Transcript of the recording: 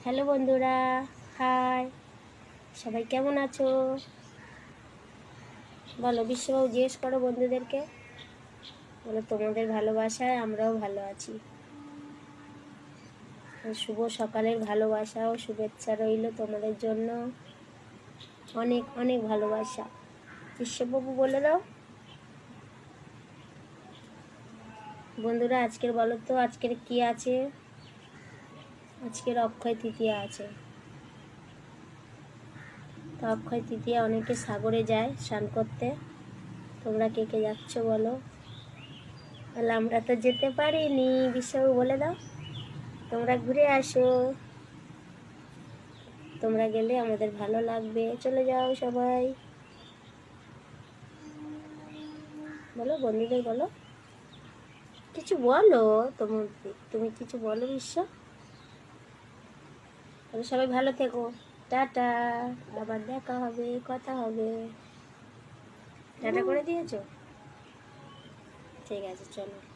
Hello বন্ধুরা, high. সবাই কেমন আছো? বলো, বিশ্ববাবু জিজ্ঞেস করো বন্ধুদেরকে। বলো তোমাদের ভালোবাসায় আমরাও ভালো আছি। শুভ সকালের ভালোবাসা ও শুভেচ্ছা রইল তোমাদের জন্য। অনেক অনেক ভালোবাসা। বিশ্ববাবু বলে দাও বন্ধুরা। আজকের বলো তো, আজকের কি আছে? আজকের অক্ষয় তৃতীয়া আছে। তো অক্ষয় তৃতীয়া অনেকে সাগরে যায় স্নান করতে। তোমরা কে কে যাচ্ছ বলো? তাহলে আমরা তো যেতে পারিনি। বিশ্ববাবু বলে দাও, তোমরা ঘুরে আসো। তোমরা গেলে আমাদের ভালো লাগবে। চলে যাও সবাই। বলো বন্ধুদের বলো, কিছু বলো। তুমি কিছু বলো বিশ্ব। তাহলে সবাই ভালো থেকো। টাটা। আবার দেখা হবে, কথা হবে। টাটা করে দিয়েছো? ঠিক আছে, চলো।